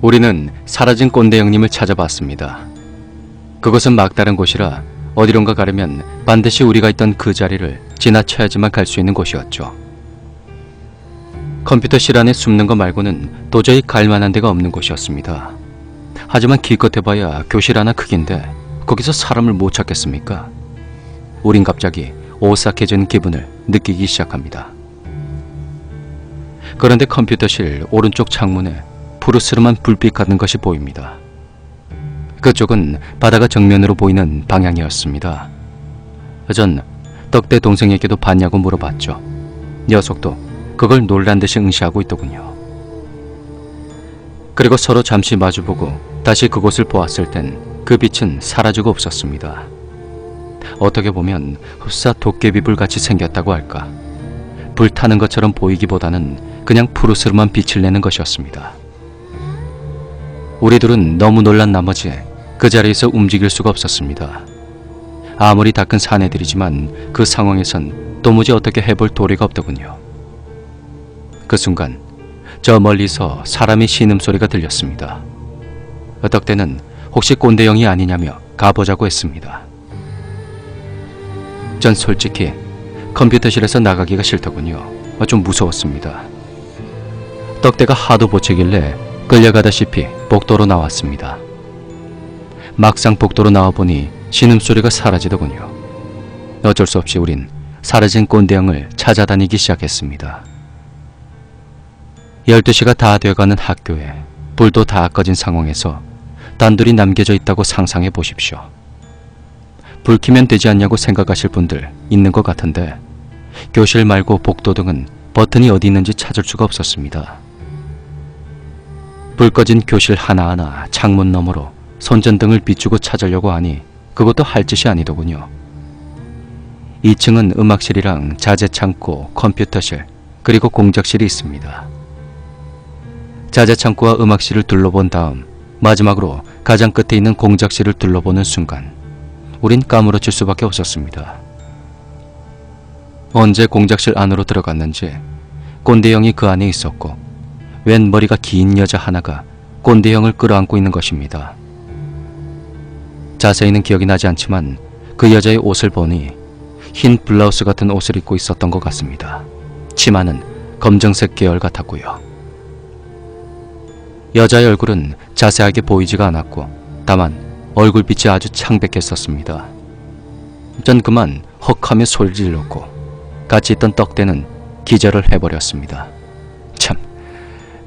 우리는 사라진 꼰대 형님을 찾아봤습니다. 그곳은 막다른 곳이라 어디론가 가려면 반드시 우리가 있던 그 자리를 지나쳐야지만 갈 수 있는 곳이었죠. 컴퓨터실 안에 숨는 것 말고는 도저히 갈 만한 데가 없는 곳이었습니다. 하지만 기껏 해봐야 교실 하나 크긴데 거기서 사람을 못 찾겠습니까? 우린 갑자기 오싹해지는 기분을 느끼기 시작합니다. 그런데 컴퓨터실 오른쪽 창문에 푸르스름한 불빛 같은 것이 보입니다. 그쪽은 바다가 정면으로 보이는 방향이었습니다. 전 떡대 동생에게도 봤냐고 물어봤죠. 녀석도 그걸 놀란 듯이 응시하고 있더군요. 그리고 서로 잠시 마주보고 다시 그곳을 보았을 땐 그 빛은 사라지고 없었습니다. 어떻게 보면 흡사 도깨비불 같이 생겼다고 할까. 불타는 것처럼 보이기보다는 그냥 푸르스름한 빛을 내는 것이었습니다. 우리 둘은 너무 놀란 나머지 그 자리에서 움직일 수가 없었습니다. 아무리 다 큰 사내들이지만 그 상황에선 도무지 어떻게 해볼 도리가 없더군요. 그 순간 저 멀리서 사람의 신음소리가 들렸습니다. 떡대는 혹시 꼰대형이 아니냐며 가보자고 했습니다. 전 솔직히 컴퓨터실에서 나가기가 싫더군요. 좀 무서웠습니다. 떡대가 하도 보채길래 끌려가다시피 복도로 나왔습니다. 막상 복도로 나와보니 신음소리가 사라지더군요. 어쩔 수 없이 우린 사라진 꼰대형을 찾아다니기 시작했습니다. 12시가 다 돼가는 학교에 불도 다 꺼진 상황에서 단둘이 남겨져 있다고 상상해 보십시오. 불 켜면 되지 않냐고 생각하실 분들 있는 것 같은데 교실 말고 복도 등은 버튼이 어디 있는지 찾을 수가 없었습니다. 불 꺼진 교실 하나하나 창문 너머로 손전등을 비추고 찾으려고 하니 그것도 할 짓이 아니더군요. 2층은 음악실이랑 자재창고, 컴퓨터실, 그리고 공작실이 있습니다. 자재창고와 음악실을 둘러본 다음 마지막으로 가장 끝에 있는 공작실을 둘러보는 순간 우린 까무러칠 수밖에 없었습니다. 언제 공작실 안으로 들어갔는지 꼰대형이 그 안에 있었고 웬 머리가 긴 여자 하나가 꼰대형을 끌어안고 있는 것입니다. 자세히는 기억이 나지 않지만 그 여자의 옷을 보니 흰 블라우스 같은 옷을 입고 있었던 것 같습니다. 치마는 검정색 계열 같았고요. 여자의 얼굴은 자세하게 보이지가 않았고 다만 얼굴빛이 아주 창백했었습니다. 전 그만 헉하며 소리를 질렀고 같이 있던 떡대는 기절을 해버렸습니다. 참,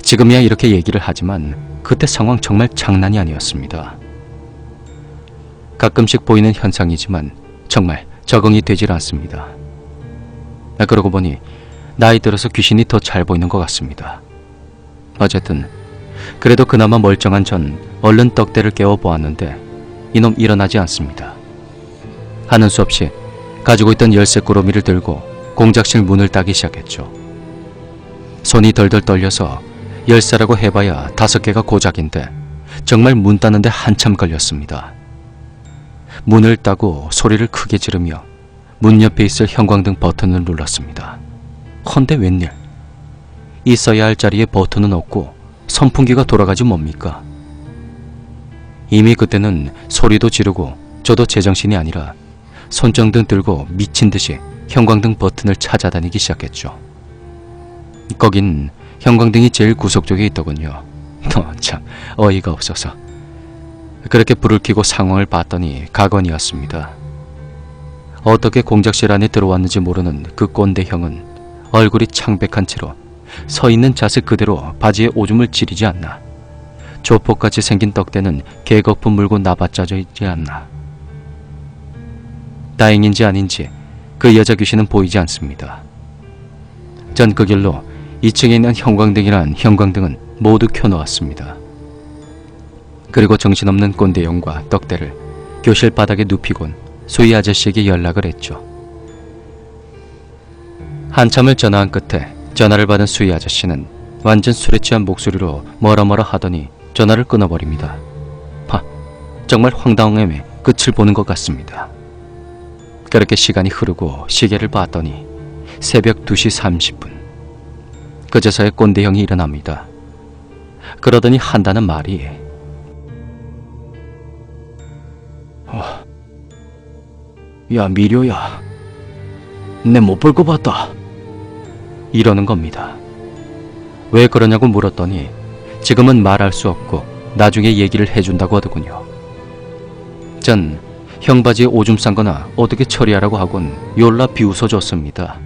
지금이야 이렇게 얘기를 하지만 그때 상황 정말 장난이 아니었습니다. 가끔씩 보이는 현상이지만 정말 적응이 되질 않습니다. 그러고 보니 나이 들어서 귀신이 더 잘 보이는 것 같습니다. 어쨌든 그래도 그나마 멀쩡한 전 얼른 떡대를 깨워보았는데 이놈 일어나지 않습니다. 하는 수 없이 가지고 있던 열쇠 꾸러미를 들고 공작실 문을 따기 시작했죠. 손이 덜덜 떨려서 열쇠라고 해봐야 5개가 고작인데 정말 문 따는데 한참 걸렸습니다. 문을 따고 소리를 크게 지르며 문 옆에 있을 형광등 버튼을 눌렀습니다. 헌데 웬일? 있어야 할 자리에 버튼은 없고 선풍기가 돌아가지 뭡니까? 이미 그때는 소리도 지르고 저도 제정신이 아니라 손전등 들고 미친 듯이 형광등 버튼을 찾아다니기 시작했죠. 거긴 형광등이 제일 구석 쪽에 있더군요. 참 어이가 없어서 그렇게 불을 켜고 상황을 봤더니 가건이었습니다. 어떻게 공작실 안에 들어왔는지 모르는 그 꼰대 형은 얼굴이 창백한 채로 서 있는 자세 그대로 바지에 오줌을 지리지 않나. 조폭같이 생긴 떡대는 개거품 물고 나받쳐져 있지 않나. 다행인지 아닌지 그 여자 귀신은 보이지 않습니다. 전 그 길로 2층에 있는 형광등이란 형광등은 모두 켜놓았습니다. 그리고 정신없는 꼰대형과 떡대를 교실 바닥에 눕히곤 수희 아저씨에게 연락을 했죠. 한참을 전화한 끝에 전화를 받은 수희 아저씨는 완전 술에 취한 목소리로 뭐라 하더니 전화를 끊어버립니다. 정말 황당함의 끝을 보는 것 같습니다. 그렇게 시간이 흐르고 시계를 봤더니 새벽 2시 30분. 그제서야 꼰대형이 일어납니다. 그러더니 한다는 말이 야 미료야, 내 못 볼 거 봤다 이러는 겁니다. 왜 그러냐고 물었더니 지금은 말할 수 없고 나중에 얘기를 해준다고 하더군요. 전 형바지에 오줌 싼 거나 어떻게 처리하라고 하곤 열라 비웃어줬습니다.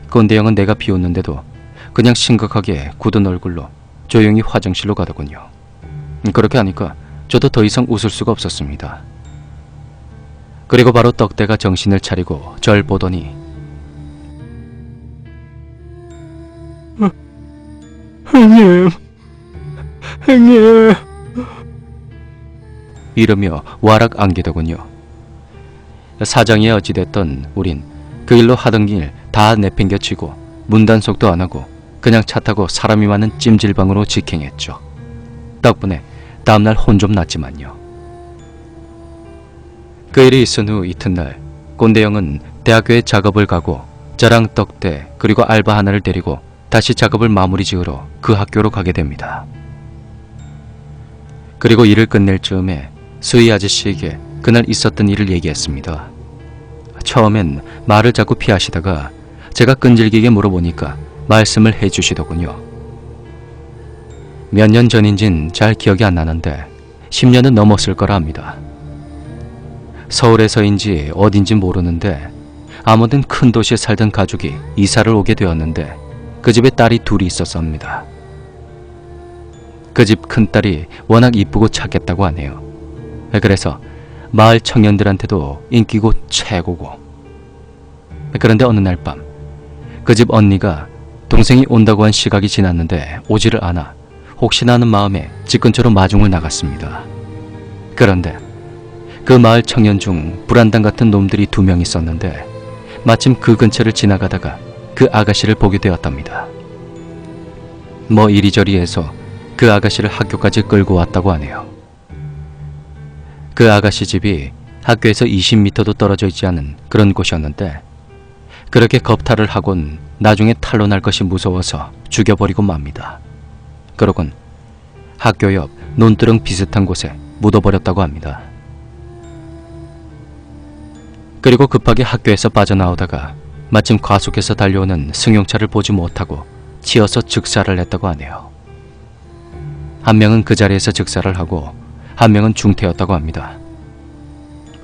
꼰대 형은 내가 비웃는데도 그냥 심각하게 굳은 얼굴로 조용히 화장실로 가더군요. 그렇게 하니까 저도 더 이상 웃을 수가 없었습니다. 그리고 바로 떡대가 정신을 차리고 절 보더니 형님 이러며 와락 안기더군요. 사정이 어찌됐던 우린 그 일로 하던 길 다 내팽겨치고 문단속도 안하고 그냥 차 타고 사람이 많은 찜질방으로 직행했죠. 덕분에 다음날 혼 좀 났지만요. 그 일이 있은 후 이튿날 꼰대형은 대학교에 작업을 가고 저랑 떡대 그리고 알바 하나를 데리고 다시 작업을 마무리 지으러 그 학교로 가게 됩니다. 그리고 일을 끝낼 즈음에 수희 아저씨에게 그날 있었던 일을 얘기했습니다. 처음엔 말을 자꾸 피하시다가 제가 끈질기게 물어보니까 말씀을 해주시더군요. 몇 년 전인진 잘 기억이 안 나는데 10년은 넘었을 거라 합니다. 서울에서인지 어딘지 모르는데 아무튼 큰 도시에 살던 가족이 이사를 오게 되었는데 그 집에 딸이 둘이 있었습니다. 그 집 큰딸이 워낙 이쁘고 착했다고 하네요. 그래서 마을 청년들한테도 인기고 최고고. 그런데 어느 날 밤 그 집 언니가 동생이 온다고 한 시각이 지났는데 오지를 않아 혹시나 하는 마음에 집 근처로 마중을 나갔습니다. 그런데 그 마을 청년 중 불안당 같은 놈들이 2명 있었는데 마침 그 근처를 지나가다가 그 아가씨를 보게 되었답니다. 뭐 이리저리 해서 그 아가씨를 학교까지 끌고 왔다고 하네요. 그 아가씨 집이 학교에서 20m도 떨어져 있지 않은 그런 곳이었는데 그렇게 겁탈을 하곤 나중에 탈로 날 것이 무서워서 죽여버리고 맙니다. 그러곤 학교 옆 논두렁 비슷한 곳에 묻어버렸다고 합니다. 그리고 급하게 학교에서 빠져나오다가 마침 과속해서 달려오는 승용차를 보지 못하고 치여서 즉사를 했다고 하네요. 한 명은 그 자리에서 즉사를 하고 한 명은 중태였다고 합니다.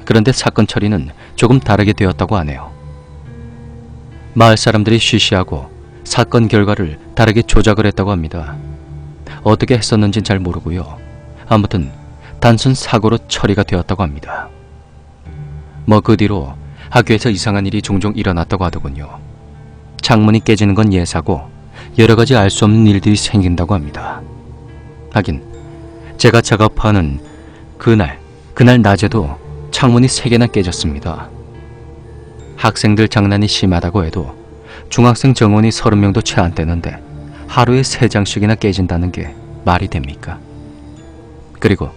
그런데 사건 처리는 조금 다르게 되었다고 하네요. 마을 사람들이 쉬쉬하고 사건 결과를 다르게 조작을 했다고 합니다. 어떻게 했었는지는 잘 모르고요. 아무튼 단순 사고로 처리가 되었다고 합니다. 뭐 그 뒤로 학교에서 이상한 일이 종종 일어났다고 하더군요. 창문이 깨지는 건 예사고 여러 가지 알 수 없는 일들이 생긴다고 합니다. 하긴 제가 작업하는 그날 낮에도 창문이 3개나 깨졌습니다. 학생들 장난이 심하다고 해도 중학생 정원이 30명도 채 안 되는데 하루에 3장씩이나 깨진다는 게 말이 됩니까? 그리고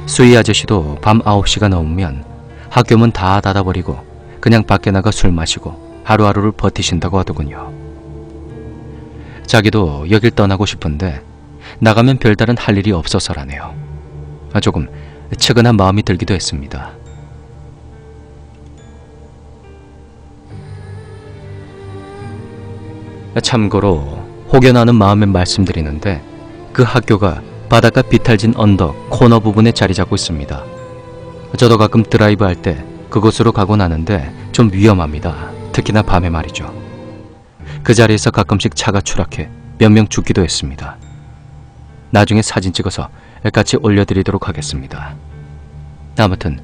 수희 아저씨도 밤 9시가 넘으면 학교문 다 닫아버리고 그냥 밖에 나가 술 마시고 하루하루를 버티신다고 하더군요. 자기도 여길 떠나고 싶은데 나가면 별다른 할 일이 없어서라네요. 조금 측은한 마음이 들기도 했습니다. 참고로 혹여나는 마음에 말씀드리는데 그 학교가 바닷가 비탈진 언덕 코너 부분에 자리 잡고 있습니다. 저도 가끔 드라이브 할 때 그곳으로 가곤 하는데 좀 위험합니다. 특히나 밤에 말이죠. 그 자리에서 가끔씩 차가 추락해 몇 명 죽기도 했습니다. 나중에 사진 찍어서 같이 올려드리도록 하겠습니다. 아무튼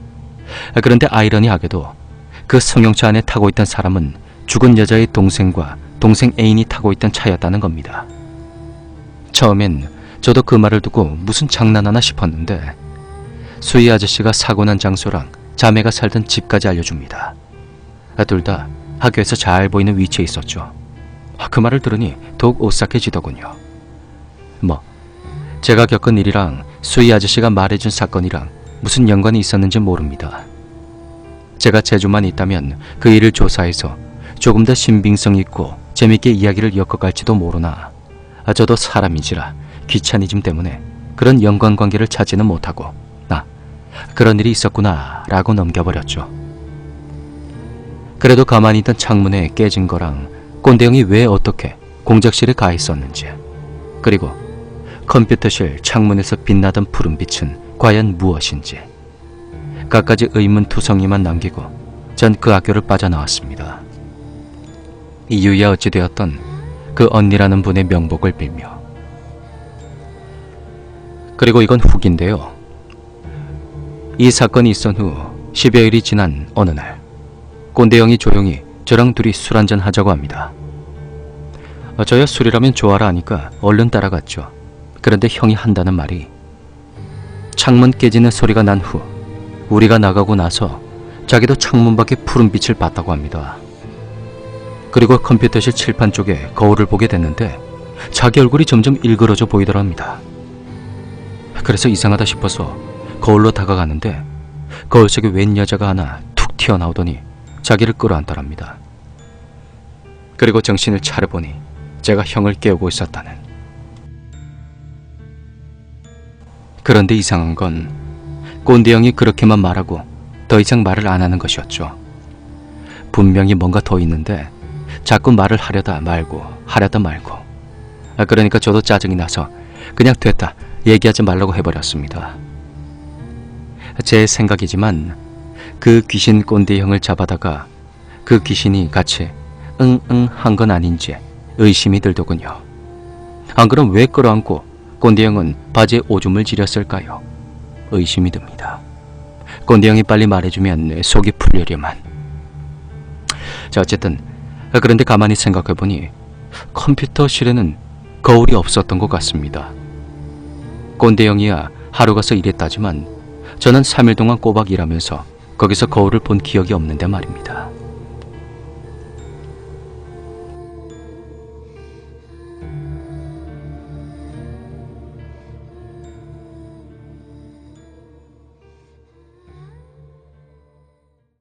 그런데 아이러니하게도 그 승용차 안에 타고 있던 사람은 죽은 여자의 동생과 동생 애인이 타고 있던 차였다는 겁니다. 처음엔 저도 그 말을 듣고 무슨 장난하나 싶었는데 수희 아저씨가 사고 난 장소랑 자매가 살던 집까지 알려줍니다. 둘 다 학교에서 잘 보이는 위치에 있었죠. 그 말을 들으니 더욱 오싹해지더군요. 뭐 제가 겪은 일이랑 수희 아저씨가 말해준 사건이랑 무슨 연관이 있었는지 모릅니다. 제가 재주만 있다면 그 일을 조사해서 조금 더 신빙성 있고 재밌게 이야기를 엮어갈지도 모르나 저도 사람이지라 귀차니즘 때문에 그런 연관관계를 찾지는 못하고 그런 일이 있었구나 라고 넘겨버렸죠. 그래도 가만히 있던 창문에 깨진 거랑 꼰대형이 왜 어떻게 공작실에 가 있었는지, 그리고 컴퓨터실 창문에서 빛나던 푸른빛은 과연 무엇인지 갖가지 의문투성이만 남기고 전 그 학교를 빠져나왔습니다. 이유야 어찌되었던 그 언니라는 분의 명복을 빌며. 그리고 이건 후기인데요. 이 사건이 있은 후 10여일이 지난 어느 날, 꼰대형이 조용히 저랑 둘이 술 한잔 하자고 합니다. 저야 술이라면 좋아라 하니까 얼른 따라갔죠. 그런데 형이 한다는 말이, 창문 깨지는 소리가 난 후 우리가 나가고 나서 자기도 창문 밖에 푸른 빛을 봤다고 합니다. 그리고 컴퓨터실 칠판 쪽에 거울을 보게 됐는데 자기 얼굴이 점점 일그러져 보이더랍니다. 그래서 이상하다 싶어서 거울로 다가가는데 거울 속에 웬 여자가 하나 툭 튀어나오더니 자기를 끌어안더랍니다. 그리고 정신을 차려보니 제가 형을 깨우고 있었다는. 그런데 이상한 건 꼰대 형이 그렇게만 말하고 더 이상 말을 안 하는 것이었죠. 분명히 뭔가 더 있는데 자꾸 말을 하려다 말고 그러니까 저도 짜증이 나서 그냥 됐다, 얘기하지 말라고 해버렸습니다. 제 생각이지만 그 귀신 꼰대 형을 잡아다가 그 귀신이 같이 응응 한 건 아닌지 의심이 들더군요. 안 그럼 왜 끌어안고 꼰대 형은 바지에 오줌을 지렸을까요? 의심이 듭니다. 꼰대 형이 빨리 말해주면 속이 풀려려만. 자, 어쨌든 그런데 가만히 생각해보니 컴퓨터실에는 거울이 없었던 것 같습니다. 꼰대 형이야 하루 가서 일했다지만 저는 3일 동안 꼬박 일하면서 거기서 거울을 본 기억이 없는데 말입니다.